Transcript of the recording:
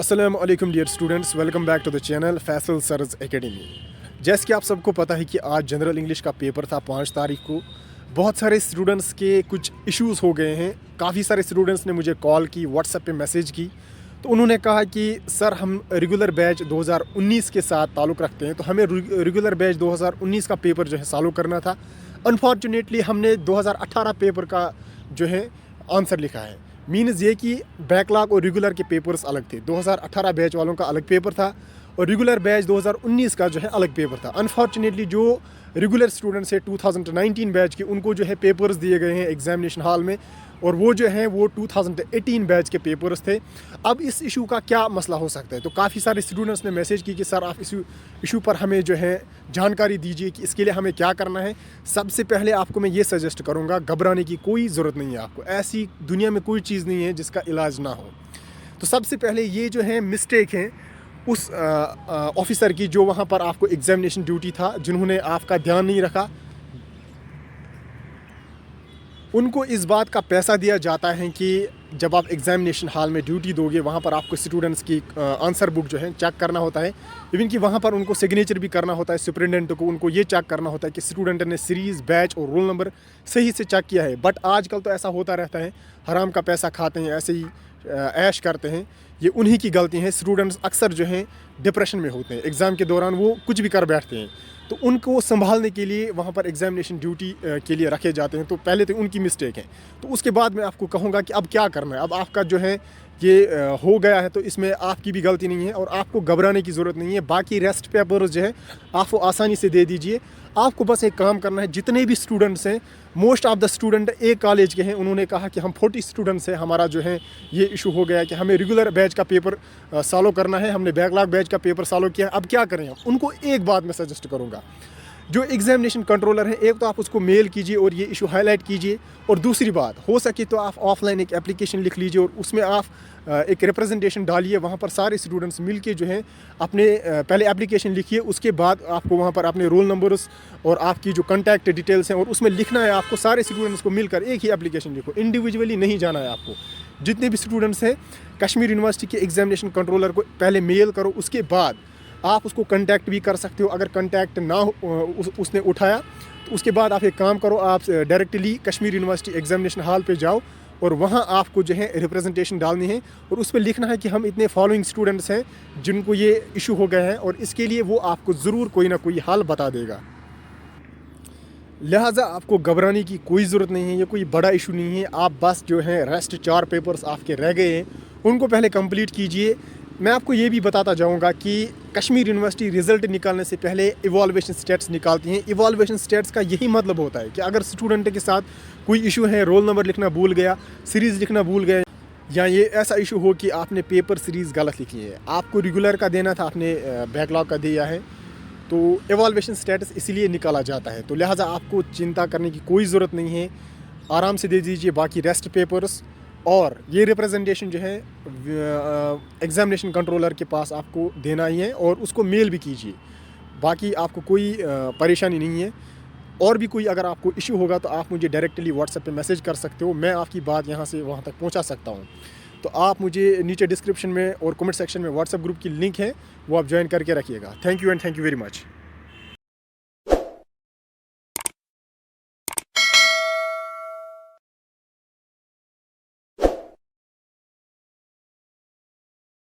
अस्सलाम वालेकुम dear students, welcome back to the channel Faisal sir's academy. जैसे कि आप सबको पता है कि आज जनरल इंग्लिश का पेपर था 5 तारीख को। बहुत सारे स्टूडेंट्स के कुछ इश्यूज़ हो गए हैं। काफ़ी सारे स्टूडेंट्स ने मुझे कॉल की, व्हाट्सएप पे मैसेज की। तो उन्होंने कहा कि सर हम रेगुलर बैच 2019 के साथ ताल्लुक़ रखते हैं, तो हमें रेगुलर बैच 2019 का पेपर जो है सॉल्व करना था। अनफॉर्चुनेटली हमने 2018 पेपर का जो है आंसर लिखा है। मीन्स ये कि बैकलॉग और रेगुलर के पेपर्स अलग थे। 2018 बैच वालों का अलग पेपर था और रेगुलर बैच 2019 का जो है अलग पेपर था। अनफॉर्चुनेटली जो रेगुलर स्टूडेंट्स है 2019 बैच के, उनको जो है पेपर्स दिए गए हैं एग्जामिनेशन हॉल में, और वो जो हैं वो 2018 बैच के पेपर्स थे। अब इस इशू का क्या मसला हो सकता है? तो काफ़ी सारे स्टूडेंट्स ने मैसेज की कि सर आप इस इशू पर हमें जो है जानकारी दीजिए कि इसके लिए हमें क्या करना है। सबसे पहले आपको मैं ये सजेस्ट करूँगा, घबराने की कोई ज़रूरत नहीं है आपको। ऐसी दुनिया में कोई चीज़ नहीं है जिसका इलाज ना हो। तो सबसे पहले ये जो है मिस्टेक है उस ऑफिसर की जो वहाँ पर आपको एग्जामिनेशन ड्यूटी था, जिन्होंने आपका ध्यान नहीं रखा। उनको इस बात का पैसा दिया जाता है कि जब आप एग्जामिनेशन हॉल में ड्यूटी दोगे, वहाँ पर आपको स्टूडेंट्स की आंसर बुक जो है चेक करना होता है। इवन कि वहाँ पर उनको सिग्नेचर भी करना होता है सुपरिटेंडेंट को। उनको ये चेक करना होता है कि स्टूडेंट ने सीरीज़, बैच और रोल नंबर सही से चेक किया है। बट आजकल तो ऐसा होता रहता है, हराम का पैसा खाते हैं, ऐसे ही ऐश करते हैं। ये उन्हीं की गलती है। स्टूडेंट्स अक्सर जो हैं डिप्रेशन में होते हैं, एग्ज़ाम के दौरान वो कुछ भी कर बैठते हैं। तो उनको संभालने के लिए वहाँ पर एग्जामिनेशन ड्यूटी के लिए रखे जाते हैं। तो पहले तो उनकी मिस्टेक है। तो उसके बाद मैं आपको कहूँगा कि अब क्या करना है। अब आपका जो है ये हो गया है, तो इसमें आपकी भी गलती नहीं है और आपको घबराने की ज़रूरत नहीं है। बाकी रेस्ट पेपर्स जो है आप वो आसानी से दे दीजिए। आपको बस एक काम करना है, जितने भी स्टूडेंट्स हैं, मोस्ट ऑफ द स्टूडेंट एक कॉलेज के हैं, उन्होंने कहा कि हम 40 स्टूडेंट्स हैं, हमारा जो है ये इशू हो गया है कि हमें रेगुलर बैच का पेपर सॉल्व करना है, हमने बैकलॉग बैच का पेपर सॉल्व किया है, अब क्या करें हम। उनको एक बात मैं सजेस्ट करूँगा, जो एग्जामिनेशन कंट्रोलर है, एक तो आप उसको मेल कीजिए और ये इशू हाईलाइट कीजिए, और दूसरी बात हो सके तो आप ऑफलाइन एक एप्लीकेशन लिख लीजिए और उसमें आप एक रिप्रेजेंटेशन डालिए। वहाँ पर सारे स्टूडेंट्स मिलके जो है अपने पहले एप्लीकेशन लिखिए, उसके बाद आपको वहाँ पर अपने रोल नंबर्स और आपकी जो कॉन्टैक्ट डिटेल्स हैं और उसमें लिखना है आपको। सारे स्टूडेंट्स को मिलकर एक ही एप्लीकेशन लिखो, इंडिविजुअली नहीं जाना है आपको। जितने भी स्टूडेंट्स हैं, कश्मीर यूनिवर्सिटी के एग्जामिनेशन कंट्रोलर को पहले मेल करो, उसके बाद आप उसको कांटेक्ट भी कर सकते हो। अगर कांटेक्ट ना उसने उठाया तो उसके बाद आप एक काम करो, आप directly Kashmir university examination hall पे जाओ और वहाँ आपको जो है रिप्रेजेंटेशन डालनी है और उस पर लिखना है कि हम इतने फॉलोइंग स्टूडेंट्स हैं जिनको ये इशू हो गया है, और इसके लिए वो आपको ज़रूर कोई ना कोई हल बता देगा। लिहाजा आपको घबराने की कोई ज़रूरत नहीं है, ये कोई बड़ा इशू नहीं है। आप बस जो है रेस्ट 4 पेपर्स आपके रह गए हैं, उनको पहले कंप्लीट कीजिए। मैं आपको ये भी बताता जाऊंगा कि कश्मीर यूनिवर्सिटी रिज़ल्ट निकालने से पहले इवॉल्वेशन स्टेट्स निकालती हैं। इवॉल्वेशन स्टेट्स का यही मतलब होता है कि अगर स्टूडेंट के साथ कोई इशू है, रोल नंबर लिखना भूल गया, सीरीज़ लिखना भूल गया, या ये ऐसा इशू हो कि आपने पेपर सीरीज़ गलत लिखी है, आपको रेगुलर का देना था, आपने बैकलॉग का दिया है, तो इवॉल्वेशन स्टेटस इसीलिए निकाला जाता है। तो लिहाजा आपको चिंता करने की कोई ज़रूरत नहीं है, आराम से दे दीजिए बाकी रेस्ट पेपर्स। और ये रिप्रेजेंटेशन जो है एग्जामिनेशन कंट्रोलर के पास आपको देना ही है और उसको मेल भी कीजिए। बाकी आपको कोई परेशानी नहीं है। और भी कोई अगर आपको इशू होगा तो आप मुझे डायरेक्टली व्हाट्सएप पे मैसेज कर सकते हो, मैं आपकी बात यहाँ से वहाँ तक पहुँचा सकता हूँ। तो आप मुझे नीचे डिस्क्रिप्शन में और कमेंट सेक्शन में व्हाट्सएप ग्रुप की लिंक है, वो आप ज्वाइन करके रखिएगा। Thank you and thank you very much.